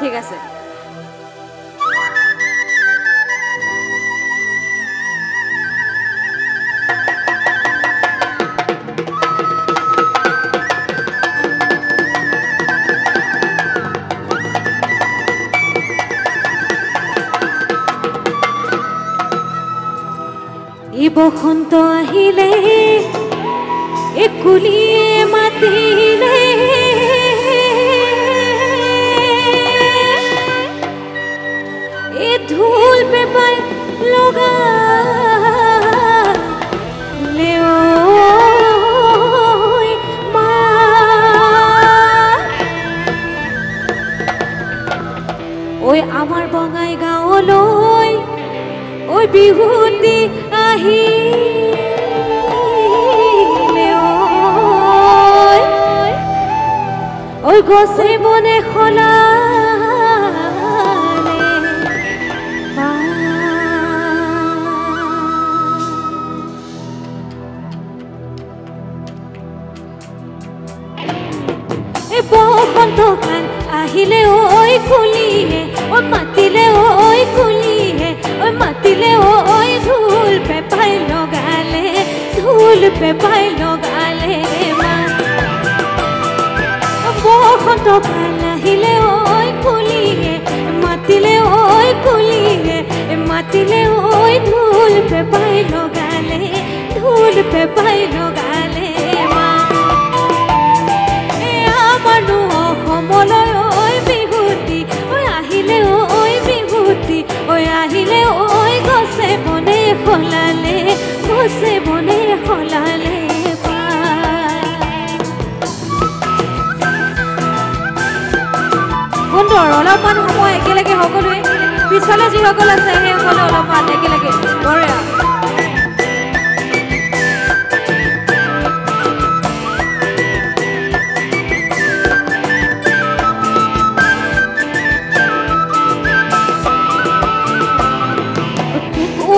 ঠিক আছে বসন্ত আহিলে একুলিয়ে মাতিলে এ ঢোল পেপাই লগালে মা ঐ আমাৰ বঙাই গাঁৱলৈ ঐ বিহুতি আহিলে ঐ গছে বনে খলালে এই বসন্ত কাল আহিলে ঐ কুলিয়ে ঐ মাতিলে ঐ কুলিয়ে ঐ মাতিলে ঐ ঢোল পেপাই লগালে ঢোল পেপাই লগালে মা বসন্ত কাল আহিলে ঐ কুলিয়ে মাতিলে ঐ কুলিয়ে মাতিলে ঐ ঢোল পেপাই লগালে ঢোল পেপাই লগালে মা আমাৰ অসমলৈ ঐ বিহুতি ঐ আহিলে ঐ বিহুতি ঐ আহিলে ঐ গছে বনে খলালে গছে বনে খলালে সুন্দৰ অলপমান সময় একেলগে সকলোৱে পিছফালে যিসকল আছে সেইসকলে অলপমান একেলগে বঢ়িয়া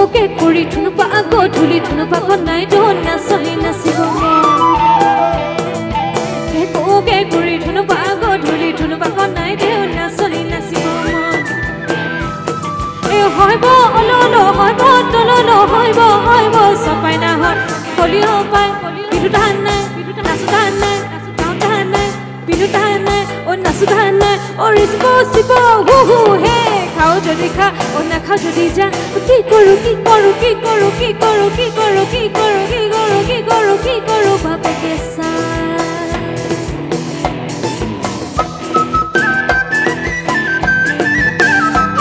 ওকে কৰি থুনুপা গধূলি থুনুপা কনাই ঢোল নাচনি নাচিব ওকে কৰি থুনুপা গধূলি থুনুপা কনাই ঢোল নাচনি নাচিব হয়ব অলল হয়ব তলল হয়ব হয়ব চপাই নাহত কলিও পাই বিহু ধান নাই নাচো ধান নাই গাঁও ধান নাই বিহু ধান নাই ও নাচো ধান নাই ও ৰিচিব চিব হু হু হে খাও যদি খা ও নাখাও যদি যা কি কৰো কি কৰো কি কৰো কি কৰো কি কৰো কি কৰো কি কৰো কি কৰো কি কৰো বাপেকে চা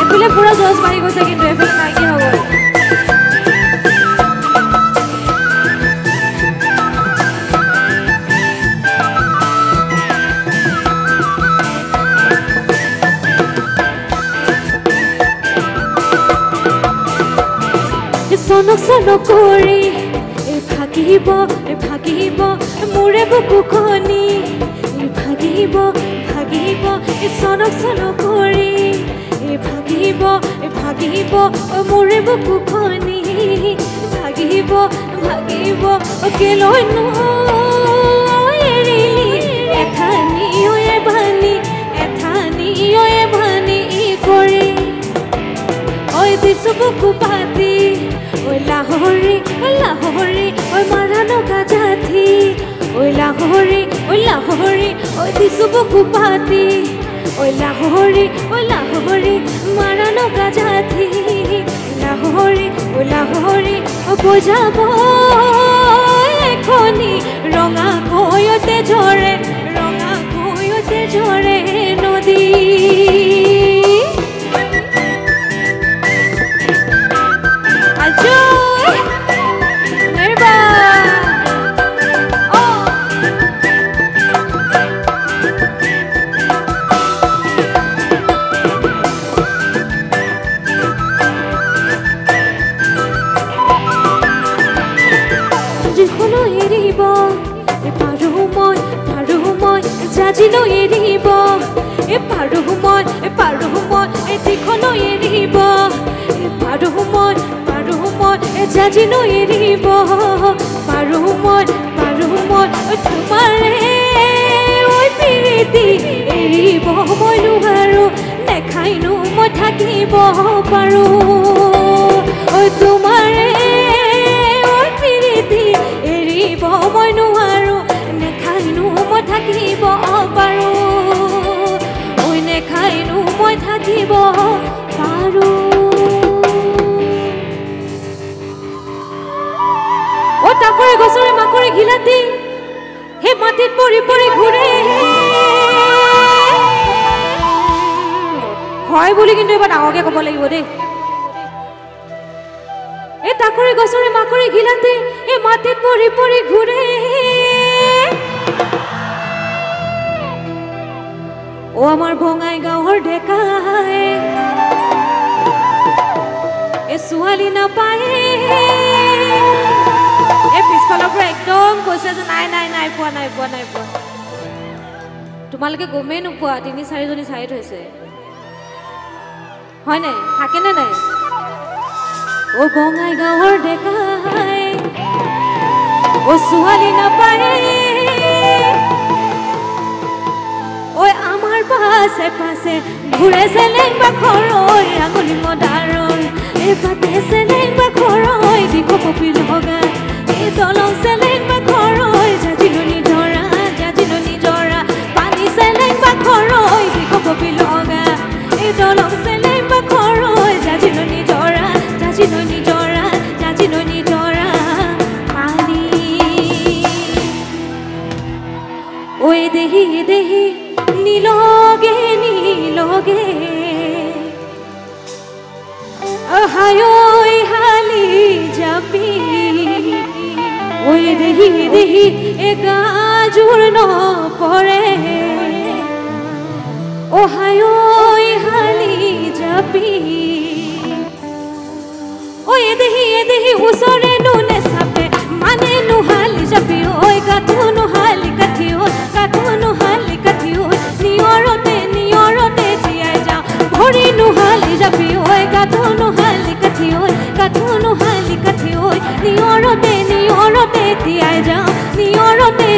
এফালে পুৰা জজ বাঢ়ি গৈছে কিন্তু এফালে নাইকিয়া হ'ব সনক সনক কৰি ভাগিব ভাগিব মোৰে বুকুখনি ভাগিব ভাগিব সনক সনক কৰি ভাগিব ভাগিব মোৰে বুকুখনি ভাগিব ভাগিব কেলৈনো এৰিলি এঠানি ভানি এঠানি ভানি কৰি ঐ দিছো বুকু পাতি ঐ লাহৰি ঐ মাৰানো গাজাথি ঐ লাহৰি ঐ দিছো বুকু পাতি ঐ লাহৰি মাৰানো গাজাথি লাহৰি বজাব এখনি ৰঙা কৈতে ঝৰে নদী জাজিনো এৰিব পাৰো মই এদিখনো এৰিব পাৰো মই জাজিনো এৰিব পাৰো মই তোমাৰে ঐ প্ৰীতি এৰিব মই নোৱাৰো থাকিব পাৰো ঐ তোমাৰে ঐ প্ৰীতি এৰিব মই নোৱাৰো নেখাইনো মই থাকিব পাৰো ঐ নেখাইনো মই থাকিব পাৰো ও তাকৰে গছৰে মাকৰে ঘিলাতি হে মাটিত পৰি পৰি ঘূৰে হয় বুলি কিন্তু এবাৰ ডাঙৰকে ক'ব লাগিব দেই এই তাকৰে গছৰে মাকৰে ঘিলাতি হে মাটিত পৰি পৰি ঘূৰে ও আমাৰ বঙাই গাঁৱৰ ডেকাই এ ছোৱালী নাপায় এই পিছফালৰ পৰা একদম কৈছে যে নাই নাই নাই পোৱা নাই পোৱা নাই পোৱা তোমালোকে গমেই নোপোৱা ৩-৪জনী চাই থৈছে হয় নাই থাকেনে নাই ও বঙাই গাঁৱৰ ডেকাই ও ছোৱালী নাপায় ঐ আমাৰ পাছে পাছে ঘূৰে চেলেং বাখৰৈ আঙুলি মদাৰৈ এই পাতে চেলেং বাখৰৈ দিখ কপি লগা এই দলং চেলেং বাখৰৈ জাজিলনি জৰা পানী চেলেং বাখৰৈ দিখ কপি লগা এই দলং চেলেং বাখৰৈ জাজিলনি জৰা পানী ঐ দেহি দেহি নীলগে নীলগে হায়ৈ হালি জাপি ঐ দেহি দেহি এগাজোৰ নপৰে ও হায়ৈ হালি জাপি ঐ দেহি ওচৰে নুনে চাপে মানে নুহালি জাপি ঐ গাঠো নুহালি কাঠি ঐ গাঠো নুহালি কাঠি ঐ নিয়ৰতে তিয়াই যাওঁ ভৰি নুহালি জাপি ঐ গাঠো নুহালি কাঠি ঐ গাঠো নুহালি কাঠি ঐ নিয়ৰতে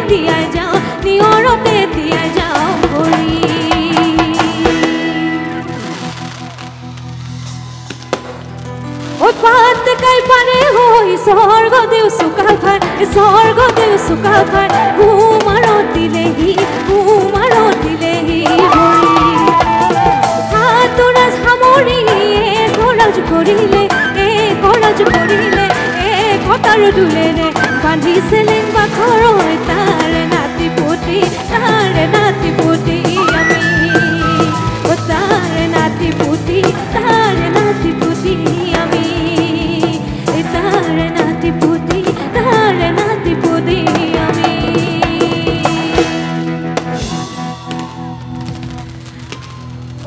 তিয়াই যাওঁ নিয়ৰতে তিয়াই যাওঁ ভৰি ও পাত কাই পানে হই স্বর্গদেউ সুকাফার ঘুমার দিলেহি হই হাতুরাজ হামরি গরজ করিলে কটার দুলে রে বাঁধি সেলেং বাখরৈ তারে নাতি পুতি আমি ও তারে নাতি পুতি আমি তারে নাতি পুতি আমি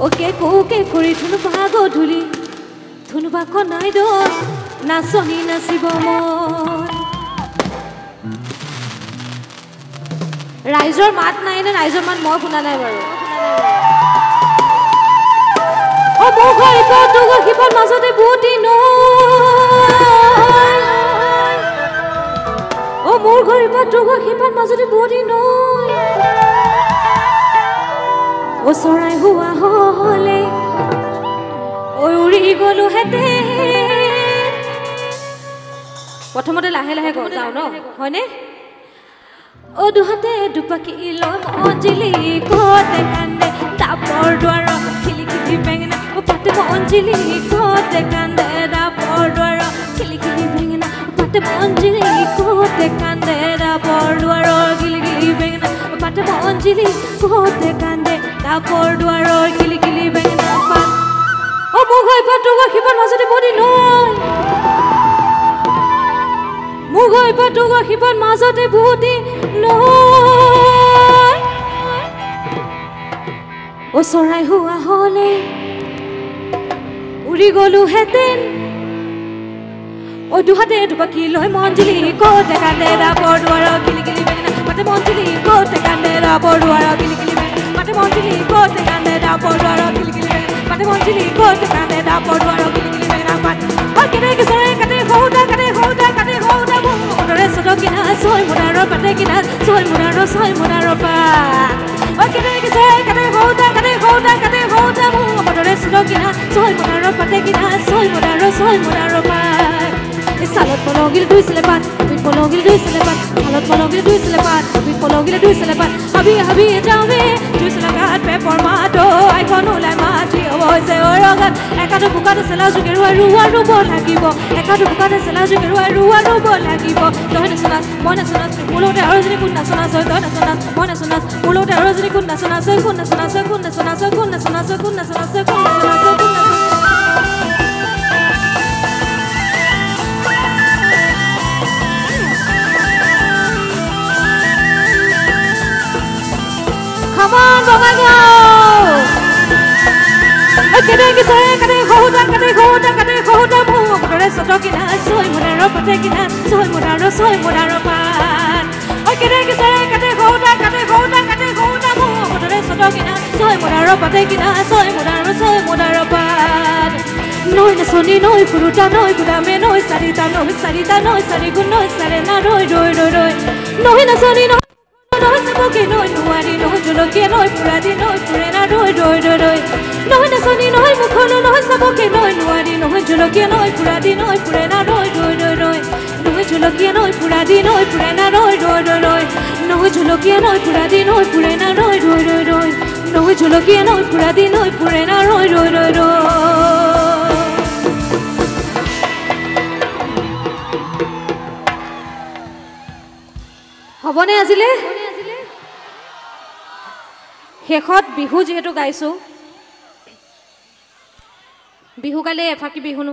ওকে কোকে কৰি ধুনুবা গধূলি ধুনুবা কনাই দ নাচনি নাচিব মন ৰাইজৰ মাত নাই নে ৰাইজৰ মাত মই শুনা নাই বাৰু ও মোৰ ঘৰ পতুগ কিপন মাজতে বুটি নৈ ও মোৰ ঘৰ পতুগ কিপন মাজতে বুটি নৈ ও চৰাই হুৱা হলে ও উৰি গলো হেতে প্ৰথমতে লাহে লাহে যাওঁ ন হয়নে ও দুহাতে দুপাকি লম অঞ্জলি কোতে কান্দে তাপৰ দুৱাৰ খিলি খিলি বেঙেনা ও পাতে অঞ্জলি কোতে কান্দে তাপৰ দুৱাৰ খিলি খিলি বেঙেনা ও পাতে অঞ্জলি কোতে কান্দে তাপৰ দুৱাৰ খিলি খিলি বেঙেনা ও পাতে অঞ্জলি কোতে কান্দে তাপৰ দুৱাৰ খিলি খিলি বেঙেনা পাত ও মুগৈ পাতুগ খিপন মাজতে বদি নৈ মুগৈ পাতুগ খিপন মাজতে বুটি নৈ ও চৰাই হুৱা হলে উৰি গলো হেতেন ও দুহাতে দুপাকি লৈ মঞ্জুলি কোতে কান্দে তাপৰ দুৱাৰ খিলি খিলি বেঙেনা পাতে মঞ্জুলি কোতে কান্দে তাপৰ দুৱাৰ খিলি খিলি বেঙেনা পাতে মঞ্জুলি কোতে কান্দে তাপৰ দুৱাৰ খিলি খিলি বেঙেনা পাতে মঞ্জুলি কোতে কান্দে তাপৰ দুৱাৰ খিলি খিলি বেঙেনা পাত কেনে কিশোৰে কাটে হৌদা মুদৰে সদ কিনা ছয় মুদাৰৰ পাতে কিনা ছয় মুদাৰৰ পাত কেনে কিশোৰে কাটে হৌদা মুদৰে সদ কিনা ছয় ছয় মোৰাৰ পাত সালত পলগিল দুইছিলে পাত হাবি পলগিল দুইছিলে পাত সালত পলগিল দুইছিলে পাত হাবি পলগিল দুইছিলে পাত হাবি হাবি যাওঁবে দুইছিলে গাত পেপৰ মাতো আইখন ওলাই মাটি হৈছে ৰগাত একাটো বুকাতে চেলা যোগে ৰুৱা ৰুব লাগিব একাটো বুকাতে চেলা যোগে ৰুৱা ৰুব লাগিব তই নাচনাচ মই নাচনাচ মোলতে আৰু যদি কোন নাচনাচ হয় তই নাচনাচ মই নাচনাচ মোলতে আৰু যদি কোন নাচনাচ হয় কোন নাচনাচ হয় কোন নাচনাচ হয় কোন নাচনাচ হয় কোন নাচনাচ হয় কোন নাচনাচ হয় কোন Come on, Bamago! Kade kisare kade khoda mu kore sotokina soy muraro patekina soy muraro pan kade kisare kade khoda mu kore sotokina soy muraro patekina soy muraro pan Noi na soni noi puruta noi kudame noi sarita noi sarigun noi sarena roi Noi na soni noi Noi saboke noi nuari noi joloke noi puradi noi purena roi Noi na soni noi mukhono noi saboke noi nuari noi joloke noi puradi noi purena roi Noi joloke noi puradi noi purena roi Noi joloke noi puradi noi purena roi Noi joloke noi puradi noi purena roi হবনে আজিলে শেষত বিহু যেহেতু গাইছো বিহু গালে এফাকি বিহুনো